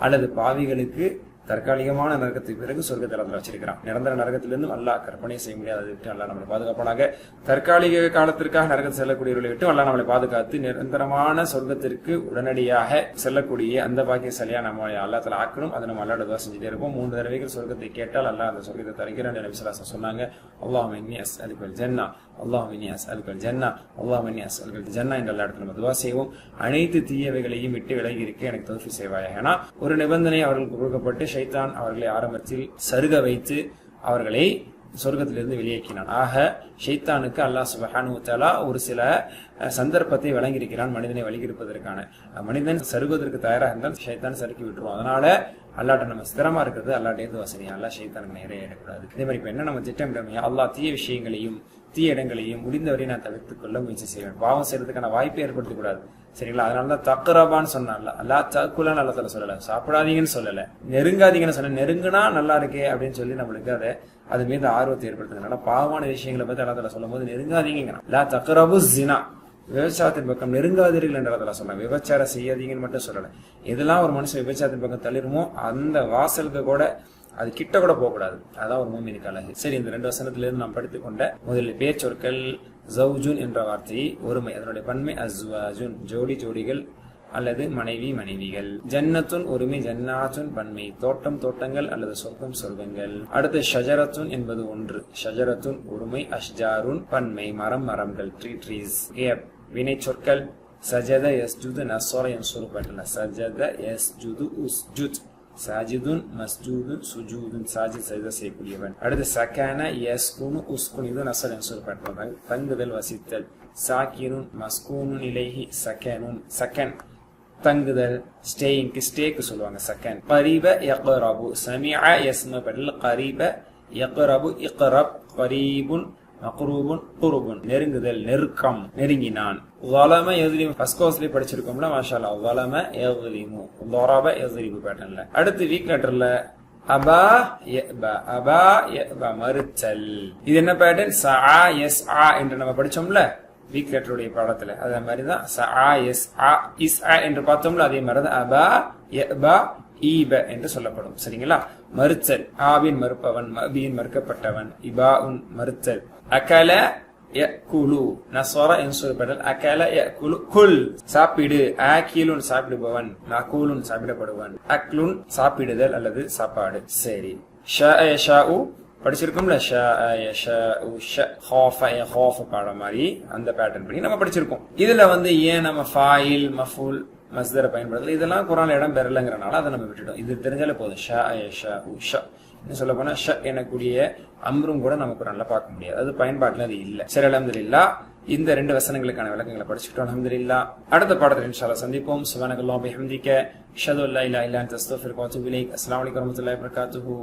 Speaker 1: அல்லது பாவிகளுக்கு தற்காலிகமான நரகத்துக்கு பிறகு சொர்க்கத்தில் அல்லா வச்சிருக்கிறான். நிரந்தர நரகத்திலிருந்து அல்லாஹ் கற்பனை செய்ய முடியாததை விட்டு அல்லாஹ் நம்மளை பாதுகாப்பானாக. தற்காலிக காலத்திற்காக நரகத்தில் செல்லக்கூடியவர்களை விட்டு அல்லாஹ் நம்மளை பாதுகாத்து நிரந்தரமான சொர்க்கத்திற்கு உடனடியாக செல்லக்கூடிய அந்த பாக்கியசாலியா நம்ம அல்லாஹ் தஆலா ஆக்கணும். அதை நம்ம அல்லாஹ்வோட துஆ செஞ்சுட்டே இருப்போம். 3 தடவைகள் சொர்க்கத்தை கேட்டால் அல்லாஹ் அந்த சொர்க்கத்தை தருகிறான். நபி ஸல்லல்லாஹு அலைஹி வஸல்லம் சொன்னாங்க, அல்லாஹும்ம இன்னி அஸ்அலுகல் ஜன்னா, அல்லாஹும்ம இன்னி அஸ்அலுகல் ஜன்னா, அல்லாஹும்ம இன்னி அஸ்அலுகல் ஜன்னா என்ற எல்லா இடத்துல நம்ம துஆ செய்வோம். அனைத்து தீயவைகளையும் விட்டு விலகி இருக்க எனக்கு தௌஃபீக் செய்வாயாக. ஏன்னா ஒரு நிபந்தனை அவர்களுக்கு கொடுக்கப்பட்டு ஷைத்தான் அவர்களை ஆரம்பத்தில் சருக வைத்து அவர்களை சொர்க்கத்திலிருந்து வெளியேற்றினான். ஆக ஷைத்தானுக்கு அல்லாஹ் சுப்ஹானஹு வ தஆலா ஒரு சில சந்தர்ப்பத்தை வழங்கியிருக்கிறான் மனிதனை வழிகெடுப்பதற்கான. மனிதன் சருகுவதற்கு தயாராக இருந்தால் ஷைத்தான் சறுக்கி விட்டுருவோம். அதனால அல்லாட்ட நம்ம ஸ்திரமா இருக்கிறது அல்லாட்டே வசதி. அல்லா ஷைத்தானுக்கு நேரே இடக்கூடாது. இதே மாதிரி இப்ப என்ன நம்ம திட்டமிட்டோம், அல்லாஹ் தீய விஷயங்களையும் தீய இடங்களையும் முடிந்தவரை நான் தவிர்த்துக் கொள்ள முயற்சி செய்வேன். பாவம் செய்யறதுக்கான வாய்ப்பை ஏற்படுத்தக் கூடாது. சரிங்களா? அதனாலதான் தக்ரபான்னு சொன்னான்ல, அல்லா தக்குலான்னு அல்லா தஆலா சொல்லல, சாப்பிடாதீங்கன்னு சொல்லல, நெருங்காதீங்கன்னு சொன்ன. நெருங்குனா நல்லா இருக்கே அப்படின்னு சொல்லி நம்மளுக்கு அது மீது ஆர்வத்தை ஏற்படுத்துறதுனால பாவமான விஷயங்களை பத்தி அல்லா தஆலா சொல்லும் போது நெருங்காதீங்க, லா தக்ரபு ஸினா, விபச்சாரத்தின் பக்கம் நெருங்காதீர்கள் என்று அல்லா சொன்னாங்க. விபச்சாரம் செய்யாதீங்கன்னு மட்டும் சொல்லல. எதெல்லாம் ஒரு மனுஷன் விபச்சாரத்தின் பக்கம் தள்ளிருமோ அந்த வாசலுக்கு கூட அது கிட்ட கூட போகக்கூடாது. அதான் ஒரு மூமினுக்கு அழகு. சரி, இந்த 2 வசனத்திலிருந்து நாம் படித்துக் கொண்ட முதலில் பேச்சொற்கள் ஜௌஜுன் என்ற வார்த்தை ஒருமை, அதனுடைய பன்மை அஸ்வாஜுன், ஜோடி ஜோடிகள் அல்லது மனைவி மனைவிகள். ஜன்னத்துன் ஒருமை, ஜன்னாத்துன் பன்மை, தோட்டம் தோட்டங்கள் அல்லது சொர்க்கம் சொர்க்கங்கள். அடுத்து ஷஜரத்துன் என்பது ஒன்று, ஷஜரத்துன் ஒருமை, அஷ்ஜாருன் பன்மை, மரம் மரங்கள், ட்ரீஸ். வினை சொற்கள் சஜத யஸ்ஜுது நஸ்ஸர யன்சுரு பட்டல, சஜத யஸ்ஜுது உஸ்ஜுத், சாஜிதுன் மஸ்ஜூதுன் சுஜூதுன், சாஜித் சஜிதா செய்யக்கூடியவன். அடுத்து சகான யஸ்குனு உஸ்குன், இது நஸ்ஸர யன்சுரு பட்டல, தங்குதல் வசித்தல். சாக்கினுன் மஸ்கூனுன் இலைஹி சகனுன், சகன் தங்குதல், ஸ்டேக்கு சொல்லுவாங்க சகன். கரீப யக்ரபு, சமிஅ யஸ்ம பட்டல, கரீப யக்ரபு இக்ரப், கரீபுன் மக்ரூபுன் குருபுன், நெருங்குதல் நெருக்கம், நெருங்கினான். ظلم يظلم ஃபர்ஸ்ட் கோர்ஸ்லயே படிச்சிருக்கோம்ல, மாஷாஅல்லாஹ். ظلم يظلم, ضرب يضرب பேட்டர்ன்ல. அடுத்து வீக் லெட்டர்ல அபா யபா, அபா யபா மறுத்தல். இது என்ன பேட்டர்ன்? சஆ யஸ்ஆ என்று நம்ம படிச்சோம்ல வீக் லெட்டருடைய பாடத்துல. அதே மாதிரி தான் சஆ யஸ்ஆ இஸ்ஆ என்று பார்த்தோம்ல, அதே மாதிரி தான் அபா யபா ஈப என்று சொல்லப்படும். சரிங்களா? மறுத்தல், ஆவின் மறுப்பவன், மபியின் மறுக்கப்பட்டவன், இபாஉன் மறுத்தல். அகல யகுலு, நஸர யன்சுரு படல், அகல யகுலு குல் சாப்பிடு, ஆகிலுன் சாப்பிடுபவன், நகுலுன் சாப்பிடப்படுவன், அக்லுன் சாப்பிடுதல் அல்லது சாப்பாடு. சரி, ஷாஅ யஷாஉ படிச்சிருக்கோம்ல, ஷாஅ யஷாஉ ஷ ஹாஃப யஹாஃப பாட மாதிரி அந்த பேட்டர்ன் படி நம்ம படிச்சிருக்கோம். இதுல ஏன் நம்ம ஃபாயில் மஃபூல் மஸ்தரை பயன்படுத்தல, இதெல்லாம் குர்ஆன்ல இடம் பெறலங்கிறனால அதை நம்ம விட்டுட்டோம். இது தெரிஞ்சாலே போதும். ஷாஅ யஷாஉ ஷ சொல்ல போனா ஷ எனக்கூடிய அம்ரும் கூட நம்ம குர்ஆன்ல பார்க்க முடியாது, அது பயன்பாட்டுல அது இல்ல. சரி, அல்ஹம்துலில்லாஹ். இந்த 2 வசனங்களுக்கான விளக்கங்களை படிச்சுட்டோம். அல்ஹம்துலில்லாஹ். அடுத்த பாடத்தில் இன்ஷா அல்லாஹ் சந்திப்போம். சுப்ஹானக்கல்லாஹு வபிஹம்திக அஷ்ஹது அல்லா இலாஹா இல்லா அன்த அஸ்தக்ஃபிருக வ அத்தூபு இலைக். அஸ்ஸலாமு அலைக்கும் வரஹ்மத்துல்லாஹி வபரகாத்துஹு.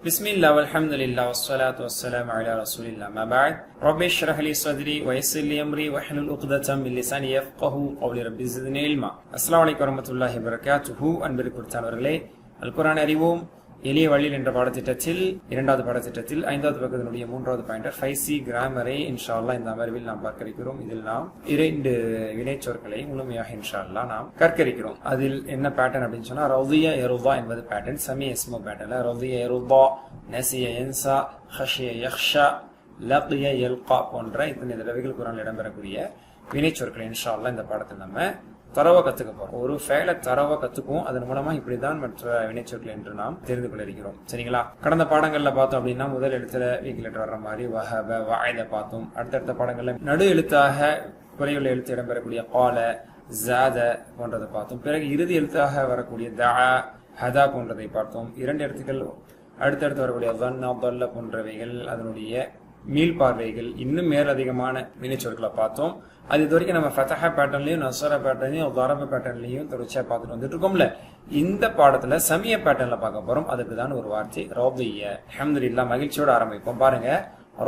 Speaker 1: பிஸ்மில்லாஹ் வல்ஹம்துலில்லாஹ் வஸ்ஸலாத்து வஸ்ஸலாமு அலா ரசூலில்லாஹ். மா பஅத். ரப்பி ஷ்ரஹ் லி ஸத்ரி வ யஸ்ஸிர் லி அம்ரி வஹ்லுல் உக்ததம் மின் லிசானி யஃப்கஹு கௌலி. ரப்பி ஸித்னி இல்மா. அஸ்ஸலாமு அலைக்கும் வரஹ்மத்துல்லாஹி வபரகாத்துஹு. அன்பிற்குரியவர்களே, அல் குர்ஆன் அறிவோம் எளிய வழியில் என்ற பாடத்திட்டத்தில் 2வது பாடத்திட்டத்தில் 5வது பக்கத்தினுடைய 3வது பாயிண்டர் 5C கிராமரை இன்ஷா அல்லாஹ் இந்த அமர்வில் நாம் பார்க்க இருக்கிறோம். இதில் நாம் 2 வினை சொற்களை முழுமையாக இன்ஷா அல்லாஹ் நாம் கற்க இருக்கிறோம். அதில் என்ன பேட்டர்ன் அப்படின்னு சொன்னா, ரதிய யருதா என்பது பேட்டர்ன். சமி இஸ்மு பேட்டர்ன்ல ரதிய யருதா, நசிய யன்சா, ஹஷிய யக்ஷா, லகிய யல்கா போன்ற இத்தனை தடவைகள் குர்ஆனில் இடம்பெறக்கூடிய வினை சொற்களை இன்ஷா அல்லாஹ் இந்த பாடத்தில் நம்ம தரவா கத்துக்க போறோம். ஒரு ஃபேல தரவா கத்துக்குவோம். அதன் மூலமா இப்படிதான் மற்ற வினைச்சொற்கள் என்று நாம் தெரிந்து கொள்ள இருக்கிறோம். சரிங்களா? கடந்த பாடங்கள்ல பார்த்தோம் அப்படின்னா முதல் எழுத்துல வீக் லெட்டர் வர்ற மாதிரி வஹப வஅத பார்த்தோம். அடுத்தடுத்த பாடங்கள்ல நடு எழுத்தாக குறையுள்ள எழுத்து இடம்பெறக்கூடிய கால, ஜாத போன்றதை பார்த்தோம். பிறகு இறுதி எழுத்தாக வரக்கூடிய தஆ, ஹதா போன்றதை பார்த்தோம். 2 எழுத்துக்கள் அடுத்தடுத்து வரக்கூடிய ظن ضل போன்றவைகள், அதனுடைய மீள் பார்வைகள், இன்னும் மேலதிகமான வினைச்சொற்களை பார்த்தோம். அது இது வரைக்கும் நம்ம ஃபதஹ பேட்டர்ன்லயும் நஸர பேட்டர்ன்லயும் தரப பேட்டர்ன்லயும் தொடர்ச்சியா பார்த்துட்டு வந்துட்டு இருக்கோம்ல. இந்த பாடத்துல சமிய பேட்டர்ன்ல பார்க்க போறோம். அதுக்கு தான் ஒரு வார்த்தை ரதிய. அல்ஹம்துலில்லாஹ். மகிழ்ச்சியோட ஆரம்பிப்போம். பாருங்க,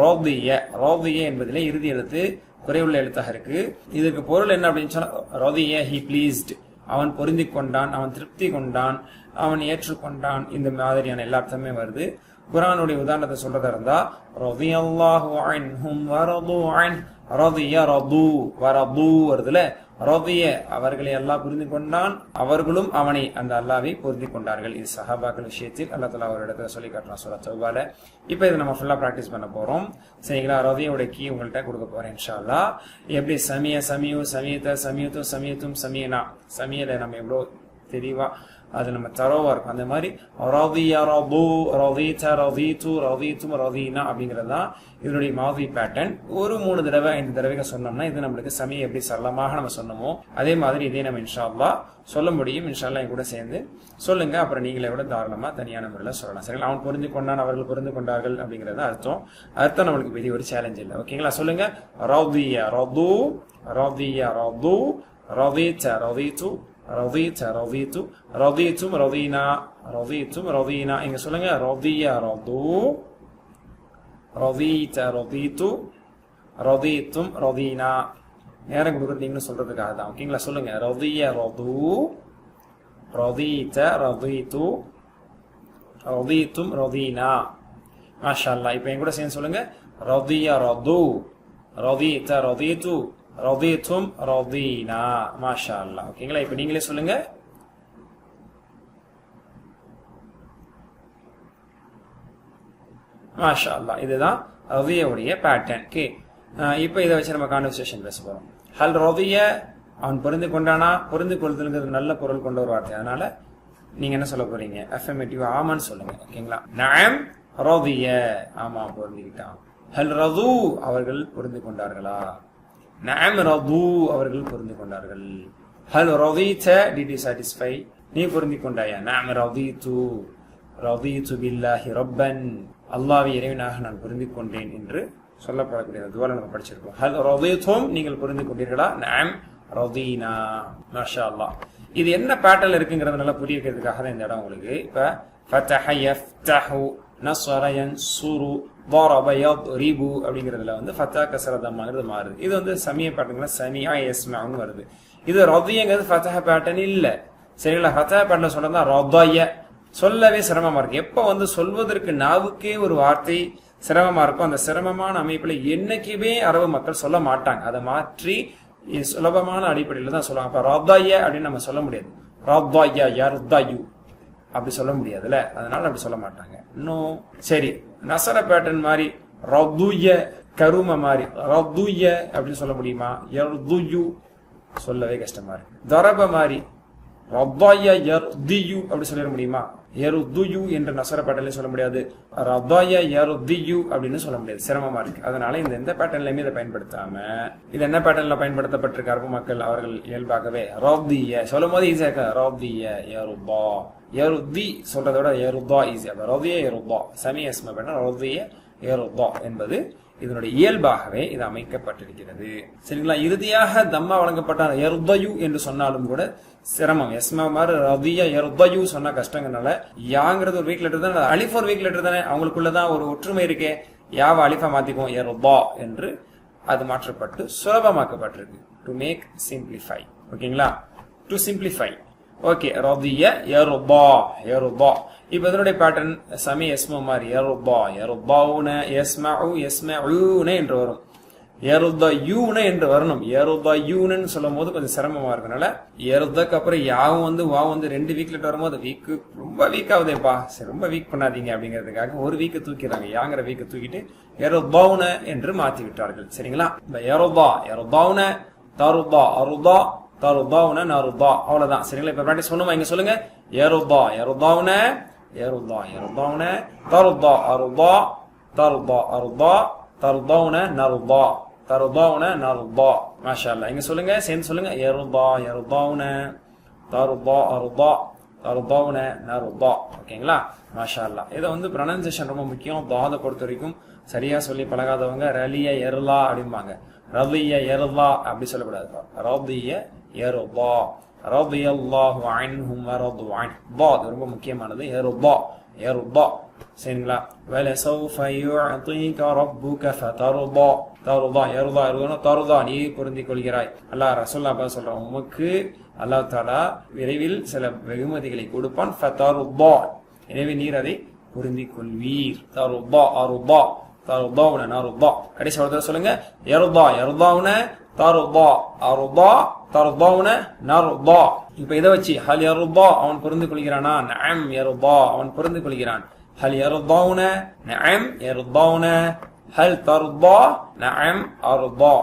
Speaker 1: ரதிய. ரதிய என்பதிலே இறுதி எழுத்து குறைவுள்ள எழுத்தாக இருக்கு. இதுக்கு பொருள் என்ன அப்படின்னு சொன்னா, ரதிய ஹி ப்ளீஸ்ட், அவன் பொருந்தி கொண்டான், அவன் திருப்தி கொண்டான், அவன் ஏற்றுக்கொண்டான், இந்த மாதிரியான எல்லா அர்த்தமே வருது. குர்ஆனுடைய உதாரணத்தை சொல்றதா இருந்தா ரலியல்லாஹு அன்ஹும் வரது அன் ரதிய ரது வரது வருதுல ரதிய அவர்களை அல்லாஹ் புரிந்து கொண்டான் அவர்களும் அவனை அந்த அல்லாஹ்வை புரிந்து கொண்டார்கள். இது சஹாபாக்கள் விஷயத்தில் அல்லாஹ் தஆலா ஒரு இடத்துல சொல்லி காட்டுறான் சூரா தௌபால. இப்போ இதை நம்ம ஃபுல்லா பிராக்டிஸ் பண்ண போறோம். சரிங்களா? ரதியோட கீ உங்கள்கிட்ட கொடுக்க போறேன் இன்ஷா அல்லாஹ். எப்படி சமிய சமியு சமியத சமியத்து சமியத்தும் சமியனா சமியல நம்ம எவ்வளோ தெளிவா அது நம்ம தரோவா இருக்கும். அந்த மாதிரி ரதியா ரது ரதீத ரதீது ரதீதும் ரதீனா அப்படிங்கிறது தான் இதனுடைய மாதி பேட்டர்ன். ஒரு 3 தடவை 5 தடவைகள் சொன்னோம்னா இது நம்மளுக்கு சமயம் எப்படி சரளமாக நம்ம சொன்னோமோ அதே மாதிரி இதே நம்ம இன்ஷா அல்லாஹ் சொல்ல முடியும். இன்ஷா அல்லாஹ் என் கூட சேர்ந்து சொல்லுங்க. அப்புறம் நீங்களே விட தாராளமா தனியான முறையில் சொல்லலாம். சரிங்களா? அவன் புரிந்து கொண்டான் அவர்கள் புரிந்து கொண்டார்கள் அப்படிங்கிறது அர்த்தம் நம்மளுக்கு பெரிய ஒரு சேலஞ்ச் இல்லை. ஓகேங்களா? சொல்லுங்க. ரதியா ரது ரதியா ரது ரதீத ரதீது ரதீத ரதீது ரதீதும் ரதீனா ரதீதும் ரதீனா. இங்க சொல்லுங்க. ரதியா ரது ரதீத ரதீது ரதீதும் ரதீனா. நேரம் கொடுக்குறீங்கன்னு சொல்றதுக்காக தான். ஓகேங்களா? சொல்லுங்க. ரதியா ரது ரதீத ரதீது ரதீதும் ரதீனா. மாஷா அல்லாஹ். இப்போ என் கூட சேர்ந்து சொல்லுங்க. ரதியா ரது ரதீத ரதீது ரதீதும் ரதீனா. மாஷா அல்லாஹ். ஓகேங்களா? இப்போ நீங்களே சொல்லுங்க. மாஷா அல்லாஹ். இதுதான் ரதியவுடைய பேட்டர்ன். ஓகே, இப்போ இதை வச்சு நம்ம கான்வர்சேஷன் பேச போறோம். ஹல் ரதிய அவன் புரிந்து கொண்டானா? புரிந்து கொள்ளுதல்ங்கிறது நல்ல பொருள் கொண்ட ஒரு வார்த்தை. அதனால நீங்க என்ன சொல்ல போறீங்க? அஃபர்மேட்டிவ் ஆமான்னு சொல்லுங்க. ஓகேங்களா? நஅம் ரதிய ஆமா புரிந்துக்கிட்டான். ஹல் ரது அவர்கள் புரிந்து கொண்டார்களா? நஅம் ரது அவர்கள் புரிந்து கொண்டார்கள். ஹல் ரதீத டிட் யூ சாட்டிஸ்ஃபை நீ புரிந்து கொண்டாயா? நஅம் ரதீது ரதீது பில்லாஹி ரப்பன் அல்லாஹ்வை இறைவனாக நான் புரிந்து கொண்டேன் என்று சொல்லப்படக்கூடிய துஆல நம்ம படிச்சிருக்கோம். ஹல் ரதீதும் நீங்கள் புரிந்து கொண்டீர்களா? நஅம் ரதீனா. மாஷா அல்லாஹ். இது என்ன பேட்டர்ன்ல இருக்குங்கிறது நல்லா புரிய வைக்கிறதுக்காக தான் இந்த இடம் உங்களுக்கு. இப்ப ஃபதஹ யஃப்தஹு நஸர யன்சுரு ضرب يضرب அப்படிங்கிறதுல வந்து ஃபதா கஸ்ரா தம்மாங்கிறது மாறுது. இது வந்து சமிய பேட்டர்ன்ல சமியா யஸ்மஉன்னு வருது. இது ரதியங்கிறது ஃபதஹ பேட்டர்ன் இல்ல. சரிங்களா? ஃபதஹ பேட்டர்ன் சொன்னா ரதய சொல்லவே சிரமமா இருக்கு. எப்ப வந்து சொல்வதற்கு நாவுக்கே ஒரு வார்த்தை சிரமமா இருக்கும் அந்த சிரமமான அமைப்புல என்னைக்குமே அரபு மக்கள் சொல்ல மாட்டாங்க. அதை மாற்றி சுலபமான அடிப்படையில தான் சொல்லுவாங்க. அப்ப ரதய அப்படின்னு நம்ம சொல்ல முடியாது. ரதய யர்தயு அப்படி சொல்ல முடியாதுல்ல. அதனால அப்படி சொல்ல மாட்டாங்க. இன்னும் சரி நசர பேட்டர்ன் மாதிரி ரதுய கரும மாதிரி ரதுய அப்படின்னு சொல்ல முடியுமா? யர்துயு சொல்லவே கஷ்டமா இருக்கு. தரப மாதிரி ரதய யர்தியு அப்படி சொல்ல முடியுமா? யர்துயு என்ற நசர பேட்டர்ன்ல சொல்ல முடியாது. ரதய யர்தியு அப்படின்னு சொல்ல முடியாது. சிரமமா இருக்கு. அதனால இந்த எந்த பேட்டர்ன்லயுமே இதை பயன்படுத்தாம இது என்ன பேட்டர்ன்ல பயன்படுத்தப்பட்டிருக்க அரபு மக்கள் அவர்கள் இயல்பாகவே ரதிய சொல்லும் போது ஈஸியா இருக்க. ரதிய யருதா யருதி சொல்றதை விட யருதா ஈஸியா. ரதிய யருதா சமி அஸ்ம பேட்டர்ன் ரதிய யருதா என்பது இதனுடைய இயல்பாகவே இது அமைக்கப்பட்டிருக்கிறது. சரிங்களா? இறுதியாக தம்மா வழங்கப்பட்ட யர்தயு என்று சொன்னாலும் கூட சிரமம். எஸ்மா மாதிரி ரதிய யர்தயு சொன்னா கஷ்டங்கிறனால யாங்கிறது ஒரு வீக் லெட்டர் தானே, அலிஃப் ஒரு வீக் லெட்டர் தானே, அவங்களுக்குள்ளதான் ஒரு ஒற்றுமை இருக்கே. யாவ அலிஃபா மாத்திக்கும் யர்தா என்று அது மாற்றப்பட்டு சுலபமாக்கப்பட்டிருக்கு. To make simplify. ஓகேங்களா? To simplify. ஓகே. ரதிய யர்தா யர்தா. இப்ப இதனுடைய பேட்டர்ன் சமி எஸ்ம மாதிரி யர்தா யர்தாவுன யஸ்மஉ யஸ்மஉன என்று வரும். யர்தயூன என்று வரணும். யர்தயூனன்னு சொல்லும் போது கொஞ்சம் சிரமமா இருக்கனால யர்தக்கு அப்புறம் யாவும் வந்து வாவும் வந்து 2 வீக்ல வரும்போது வீக்கு ரொம்ப வீக் ஆகுதேப்பா, சரி ரொம்ப வீக் பண்ணாதீங்க அப்படிங்கிறதுக்காக ஒரு வீக்கு தூக்கிறாங்க. யாங்கிற வீக்க தூக்கிட்டு யர்தவுன என்று மாத்தி விட்டார்கள். சரிங்களா? இந்த யர்தா யர்தவுன தருதா அருதா தருதாவுன நருதா அவ்வளவுதான். சரிங்களா? இப்ப பிராக்டிஸ் பண்ணுமா? இங்க சொல்லுங்க. யருதா யருதாவுன யருதா யருதாவுன தருதா அருதா தருதா அருதா தருதாவுன நருதா தருதாவுன நருதா. மாஷா அல்லாஹ். இங்க சொல்லுங்க. சேர்ந்து சொல்லுங்க. யருதா யருதாவுன தருதா அருதா தருதாவுன நருதா. ஓகேங்களா? மாஷா அல்லாஹ். இதை வந்து ப்ரொனன்சியேஷன் ரொம்ப முக்கியம். தாத பொறுத்த வரைக்கும் சரியா சொல்லி பழகாதவங்க ரலிய எர்லா அப்படிம்பாங்க. ரலிய எர்லா அப்படி சொல்லக்கூடாது. ரலிய எர்லா ரலியல்லாஹு அன்ஹும் வரது அன். பா ரொம்ப முக்கியமானது. எர்லா எர்லா. சரிங்களா? வலசௌஃப யுஅதீக ரப்புக ஃபதர்தா தர்தா எர்லா எர்லா தர்தா நீ பொருந்திக் கொள்கிறாய். அல்லாஹ் ரசூலுல்லாஹ் சொல்றான் உமக்கு அல்லாஹ் தஆலா விரைவில் சில வெகுமதிகளை கொடுப்பான். ஃபதர்தா எனவே நீர் அதை பொருந்திக் கொள்வீர். தருதா அருதா தருதாவுன நருதா. கடைசி ஒரு தடவை சொல்லுங்க. யருதா யருதாவுன தருதா அருதா தருதாவுன நருதா. இப்ப இதை வச்சு ஹல் யருதா அவன் பொருந்திக் கொள்கிறானா? நஅம் யருதா அவன் பொருந்திக் கொள்கிறான். ஹல் யருதாவுன நஅம் யருதாவுன. ஹல் தருதா நஅம் அருதா.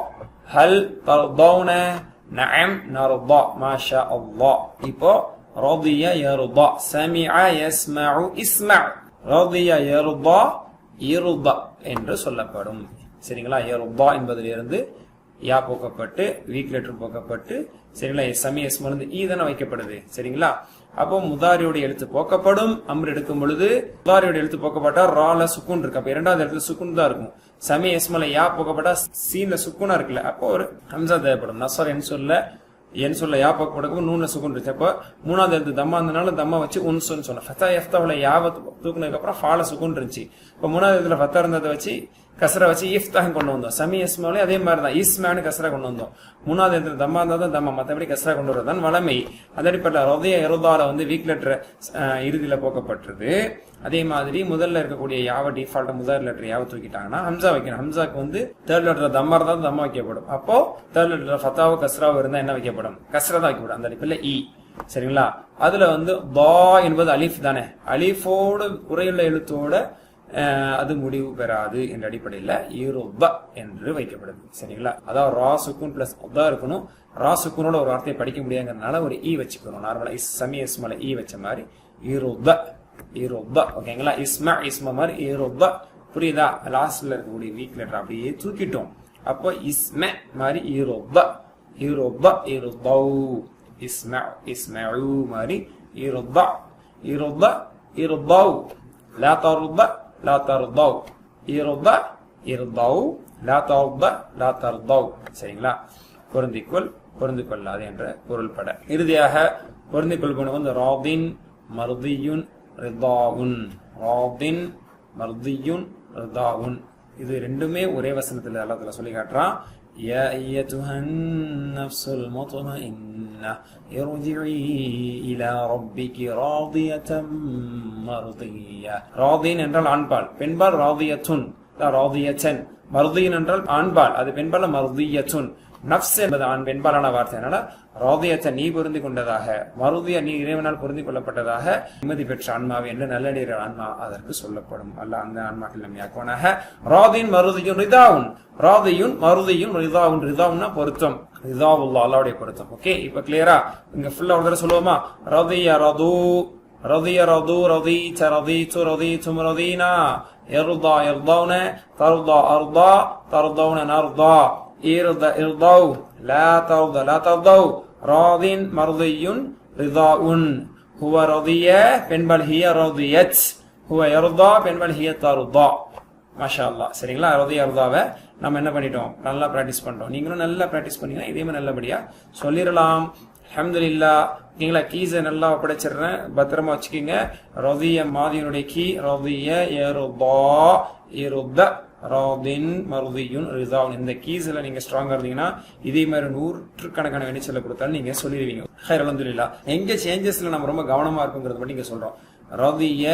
Speaker 1: ஹல் தருதாவுன நஅம் நருதா. மாஷா அல்லாஹ். இப்போ ரதிய யருதா, சமிஅ யஸ்மஉ இஸ்மஅ. ரதிய யருதா இருதா என்று சொல்லப்படும். சரிங்களா? யருதா என்பதிலிருந்து யா போக்கப்பட்டு வீக் லெட்டர் போக்கப்பட்டு, சரிங்களா, சமி எஸ்மிலிருந்து ஈ தானே வைக்கப்படுது. சரிங்களா? அப்போ முதாரியோட எழுத்து போக்கப்படும். அம்ர் எடுக்கும் பொழுது முதாரியோட எழுத்து போக்கப்பட்டா ரால சுக்குன் இருக்கு. அப்ப இரண்டாவது இடத்துல சுக்குன் தான் இருக்கும். சமி எஸ்மல யா போக்கப்பட்டா சீன்ல சுக்குனா இருக்குல்ல, அப்போ ஒரு ஹம்சா தேவைப்படும். நசர் என் சொல்ல யா போக்கப்படும் நூன்ல சுக்குன் இருந்துச்சு. அப்போ மூணாவது எழுத்து தம்மா இருந்தனால தம்மா வச்சு உன்சுன்னு சொன்னேன். ஃபத்தா எஃப்தாவுல யாவ தூக்குனதுக்கு அப்புறம் ஃபால சுக்குன் இருந்துச்சு. இப்போ மூணாவது இடத்துல ஃபத்தா இருந்ததை வச்சு கசரை வச்சு இஃப்தாக கொண்டு வந்தோம். சமி எஸ்மாலே அதே மாதிரி தான் இஸ்மானு கசரா கொண்டு வந்தோம். மூணாவது இடத்துல தம்மா இருந்தா தான் தம்மா, மற்றபடி கசரா கொண்டு வரதான் வளமை. அதே அடிப்படையில் ரதிய யருதால வீக் லெட்டர் இறுதியில போக்கப்பட்டது. அதே மாதிரி முதல்ல இருக்கக்கூடிய யாவ டிஃபால்ட் முதல் லெட்டர் யாவ தூக்கிட்டாங்கன்னா ஹம்சா வைக்கணும். ஹம்சாக்கு தேர்ட் லெட்டர் தம்மா இருந்தா தம்மா வைக்கப்படும். அப்போ தேர்ட் லெட்டர் ஃபத்தாவோ கஸ்ராவோ இருந்தா என்ன வைக்கப்படும்? கஸ்ரா தான் வைக்கப்படும். அந்த அடிப்படையில் இ. சரிங்களா? அதுல தா என்பது அலிஃப் தானே, அலிஃபோடு குறையுள்ள எழுத்தோட அது முடிவு பெறாது என்ற அடிப்படையில் யிருத என்று வைக்கப்படுது. சரிங்களா? அதாவது ரா சுக்குன் பிளஸ் தான் இருக்கணும். ரா சுக்குனோட ஒரு வார்த்தையை படிக்க முடியாங்கிறதுனால ஒரு இ வச்சுக்கணும். நார்மலா சமி இஸ்மல இ வச்ச மாதிரி யிருத யிருத. ஓகேங்களா? இஸ்ம மாதிரி யிருத. புரியுதா? லாஸ்ட்ல இருக்கக்கூடிய வீக் லெட்டர் அப்படியே தூக்கிட்டோம். அப்போ இஸ்ம மாதிரி யிருத யிருத யிருதௌ. இஸ்மஉ மாதிரி யிருத யிருத யிருதௌ. லா தருத லா தர்தௌ. இருத இருதௌ. லா தர்த லா தர்தௌ. சரிங்களா? பொருந்திக்கொள் பொருந்திக் கொள்ளாது என்ற பொருள்பட. இறுதியாக பொருந்திக் கொள்பவன் ராதின் மர்தியுன் ரிதாவுன். ராதின் மர்தியுன் ரிதாவுன். இது ரெண்டுமே ஒரே வசனத்துல அல்லாஹ் சொல்லி காட்டுறான். யா அய்யதுஹன் நஃப்ஸுல் முத்மஇன்னா இர்ஜிஇ இலா ரப்பிகி ராதியதம் மர்தியா. ராதின் என்றால் ஆண்பால், பெண்பால் ராதியத்துன் ராதியத்தன். மர்தியன் என்றால் ஆண்பால், அது பெண்பால் மர்தியத்துன். நஃப்ஸ் என்பது ஆண் பெண்பாலான வார்த்தை. அதனால ராதியத்தன் நீ பொருந்தி கொண்டதாக, மருதிய நீ இறைவனால் பொருந்தி கொள்ளப்பட்டதாக நிம்மதி பெற்ற ஆன்மாவை என்று நல்லடிற ஆன்மா அதற்கு சொல்லப்படும். அல்ல அந்த ஆன்மாக்கள் நம்ம யாக்குவனாக. ராதின் மருதியும் ரிதாவுன். ராதியுன் மருதியும் ரிதாவுன். ரிதாவுன்னா பொருத்தம். ரிதாவுல்லா அல்லாவுடைய பொருத்தம். ஓகே, இப்ப கிளியரா? இங்க ஃபுல்லா ஒரு தடவை சொல்லுவோமா? ரதிய ரது ரதிய ரது ரதீச்ச ரதீச்சு ரதீச்சும் ரதீனா. யர்தா யர்தௌன தர்தா அர்தா தர்தௌன நர்தா. இருத இருதௌ லா தர்த லா தர்தௌ. ராதின் மர்தியுன் ரிதாவுன். ஹுவ ரதிய பெண்பால் ஹிய ரதியத். ஹுவ யர்தா பெண்பால் ஹிய தர்தா. மாஷா அல்லாஹ். சரிங்களா? ரதிய யர்தாவை நம்ம என்ன பண்ணிட்டோம்? நல்லா பிராக்டிஸ் பண்ணிட்டோம். நீங்களும் நல்லா பிராக்டிஸ் பண்ணீங்கன்னா இதே மாதிரி நல்லபடியா சொல்லிடலாம். அல்ஹம்துலில்லாஹ். ஓகேங்களா? கீஸை நல்லா படைச்சிடுறேன், பத்திரமா வச்சுக்கோங்க. ரதிய மாதினுடைய கீ ரதிய யர்தா இருத ராதின் மர்தியுன் ரிதாவுன். இந்த கீஸ்ல நீங்க ஸ்ட்ராங்கா இருந்தீங்கன்னா இதே மாதிரி 100கணக்கான வினைச்சொல்ல கொடுத்தாலும் நீங்க சொல்லிடுவீங்க. ஹைர் அல்ஹம்துலில்லாஹ். எங்க சேஞ்சஸ்ல நம்ம ரொம்ப கவனமா இருக்குங்கிறத பத்தி நீங்க சொல்றோம். ரதிய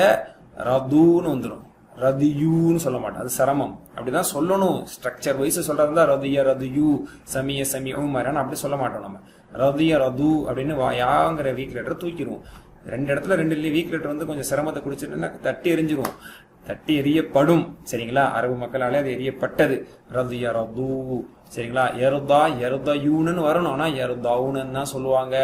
Speaker 1: ரதுன்னு வந்துடும், ரதியூன்னு சொல்ல மாட்டோம். அது சிரமம். அப்படிதான் சொல்லணும். ஸ்ட்ரக்சர் வைஸ் சொல்றதா ரதிய ரதியூ சமிய சமியூ மாதிரி அப்படி சொல்ல மாட்டோம். நம்ம ரதிய ரது அப்படின்னு யாங்கிற வீக் லெட்டர் தூக்கிடுவோம். ரெண்டு இடத்துல ரெண்டு வீக் லெட்டர் கொஞ்சம் சிரமத்தை குடிச்சிட்டுன்னா தட்டி எரிஞ்சிருவோம், தட்டி எரியப்படும். சரிங்களா? அரபு மக்களாலே அது எரியப்பட்டது. ரதிய ரது. சரிங்களா? எருதா எருதயூன்னு வரணும். ஆனா எருதவுன்னு தான் சொல்லுவாங்க.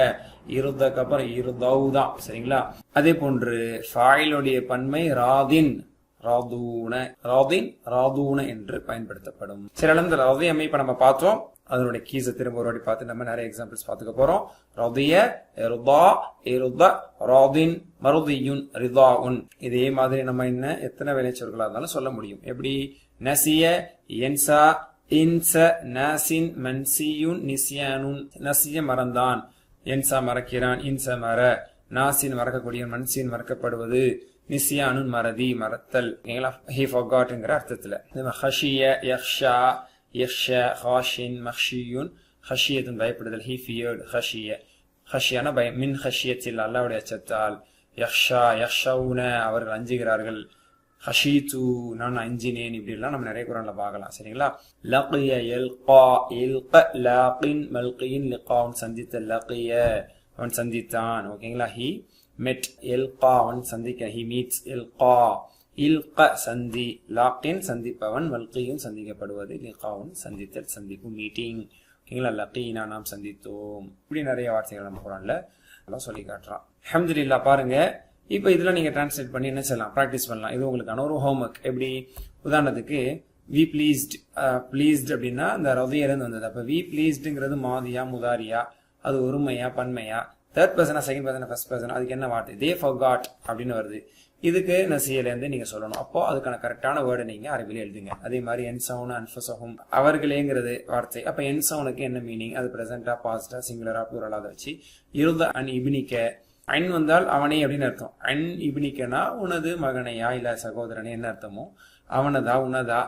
Speaker 1: இருதக்கு அப்புறம் இருதவு தான். சரிங்களா? அதே போன்று ஃபாயிலுடைய பன்மை ராதின் ராதூன. ராதின் ராதூன என்று பயன்படுத்தப்படும். சரி, அந்த ரதி அமைப்பை நம்ம பார்த்தோம். அதனுடைய கீஸை திரும்ப ஒரு வாட்டி பார்த்து நம்ம நிறைய எக்ஸாம்பிள்ஸ் பார்த்துக்க போறோம். ரதிய ருதா இருத ராதின் மருதியுன் ரிதாவுன். இதே மாதிரி நம்ம இன்னும் எத்தனை வினைச்சொற்களா இருந்தாலும் சொல்ல முடியும். எப்படி? நசிய என்சா இன்ச நாசின் மன்சியுன் நிசியானுன். நசிய மறந்தான், என்சா மறக்கிறான், இன்ச மற, நாசின் மறக்கக்கூடிய, மன்சின் மறக்கப்படுவது, நிசியானுன் மறதி மறத்தல். he forgotங்கிற அர்த்தத்துல. ஹஷிய யக்ஷா யக்ஷா ஹாஷின் மக்ஷியுன். ஹஷியத்துன் பயப்படுதல். he feared ஹஷிய. ஹஷியான பயம். மின் ஹஷியத்தில் அல்லாஹ்வுடைய அச்சத்தால். யக்ஷா யக்ஷவுன அவர்கள் அஞ்சுகிறார்கள். ஹஷீத்து நான் அஞ்சினேன், இப்படி எல்லாம் நம்ம நிறைய குரான்ல பார்க்கலாம். சரிங்களா? லகிய யல்கா இல்க லாகின் மல்கியின் லிகான் சந்தித்த லகிய அவன் சந்தித்தான். ஓகேங்களா? ஹி மெட் எல்கா அவன் சந்திக்க, ஹி மீட்ஸ் எல்கா இல்க சந்தி லாக்கின் சந்திப்பவன் மல்கியும் சந்திக்கப்படுவது லிகாவும் சந்தித்தல் சந்திப்பு மீட்டிங். ஓகேங்களா? லக்கீனா நாம் சந்தித்தோம். இப்படி நிறைய வார்த்தைகள் நம்ம குரான்ல எல்லாம் சொல்லி காட்டுறான். அல்ஹம்துலில்லாஹ். பாருங்க, இப்போ இதெல்லாம் நீங்க டிரான்ஸ்லேட் பண்ணி என்ன செய்யலாம், ப்ராக்டிஸ் பண்ணலாம். இது உங்களுக்கான ஒரு ஹோம்ஒர்க். எப்படி உதாரணத்துக்கு வி பிளீஸ்ட், பிளீஸ்ட் அப்படின்னா அந்த ரதியிலிருந்து வந்தது. அப்ப வி பிளீஸ்டுங்கிறது மாதியா முதாரியா, அது ஒருமையா பன்மையா, தேர்ட் பர்சனா செகண்ட் பர்சனா ஃபர்ஸ்ட் பர்சனா, அதுக்கு என்ன வார்த்தை, தே ஃபர்காட் அப்படின்னு வருது. இதுக்கு நசியிலேருந்து நீங்க சொல்லணும். அப்போ அதுக்கான கரெக்டான வேர்டை நீங்க அரபில எழுதுங்க. அதே மாதிரி என்சவுன் அன்ஃபஸஹும் அவர்களேங்கிறது வார்த்தை. அப்ப என்சவுனுக்கு என்ன மீனிங், அது பிரசன்டா பாஸ்டா சிங்குலரா ப்ளூரலா அதை வச்சு இருந்த அன் இபினிக்க, அன் வந்தால் அவனே அப்படின்னு அர்த்தம். அன் இபினிக்கனா உனது மகனையா இல்ல சகோதரனே என்ன அர்த்தமோ, அவனதா உனதா,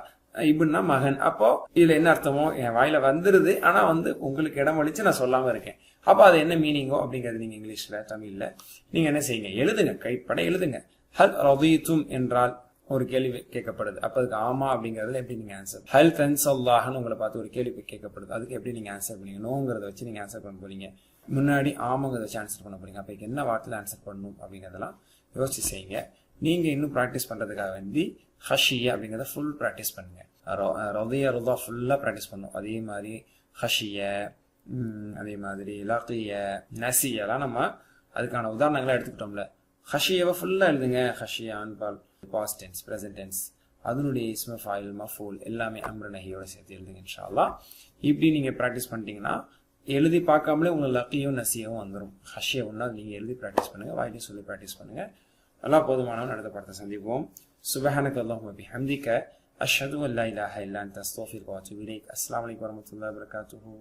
Speaker 1: இபுன்னா மகன். அப்போ இதுல என்ன அர்த்தமோ என் வாயில வந்துருது, ஆனா உங்களுக்கு இடம் அளிச்சு நான் சொல்லாம இருக்கேன். அப்போ அது என்ன மீனிங்கோ அப்படிங்கிறது நீங்க இங்கிலீஷ்ல தமிழ்ல நீங்க என்ன செய்யுங்க, எழுதுங்க, கைப்பட எழுதுங்க. ஹல் ரதீதும் என்றால் ஒரு கேள்வி கேட்கப்படுது. அப்ப அதுக்கு ஆமா அப்படிங்கறதுல எப்படி நீங்க ஆன்சர். ஹல் தன்சல்லாஹ்னு உங்களை பார்த்து ஒரு கேள்வி கேட்கப்படுது, அதுக்கு எப்படி நீங்க ஆன்சர் பண்ணீங்க. நோங்கிறத வச்சு நீங்க ஆன்சர் பண்ண போறீங்க, முன்னாடி ஆமாங்கிறத வச்சு ஆன்சர் பண்ண போறீங்க. அப்ப என்ன வார்த்தையில ஆன்சர் பண்ணணும் அப்படிங்கறதெல்லாம் யோசிச்சு செய்யுங்க. நீங்க இன்னும் ப்ராக்டிஸ் பண்றதுக்காக வேண்டி ஹஷியா அப்படிங்கிறத ஃபுல் ப்ராக்டிஸ் பண்ணுங்க. ரதியா ருதா ஃபுல்லா ப்ராக்டிஸ் பண்ணும். அதே மாதிரி ஹஷிய, அதே மாதிரி லகிய, நசியெல்லாம் நம்ம அதுக்கான உதாரணங்களை எடுத்துக்கிட்டோம்ல. ஹஷியாவை ஃபுல்லா எழுதுங்க. ஹஷியா அன்பால் பாஸ்ட் டென்ஸ், பிரசன்ட் டென்ஸ், அதனுடைய இஸ்ம ஃபாயில் மஃபூல் எல்லாமே அம்ரு நஹியோட சேர்த்து எழுதுங்க இன்ஷா அல்லாஹ். இப்படி நீங்க ப்ராக்டிஸ் பண்ணிட்டீங்கன்னா எழுதி பார்க்காமலே உங்களுக்கு லக்கியும் நசியும் வந்துடும். ஹஷியா ஒன்னா நீங்க எழுதி ப்ராக்டிஸ் பண்ணுங்க, வாயிலையும் சொல்லி ப்ராக்டிஸ் பண்ணுங்க. நல்லா போதுமானவன் அடுத்த பாடத்தை சந்திப்போம். சுப்ஹானக அல்லாஹும்ம பிஹம்திக அஷ்ஹது அன் லா இலாஹா இல்லா அன்த அஸ்தக்ஃபிருக வ அத்தூபு இலைக். அஸ்ஸலாமு அலைக்கும் வரஹ்மத்துல்லாஹி வபரகாத்துஹு.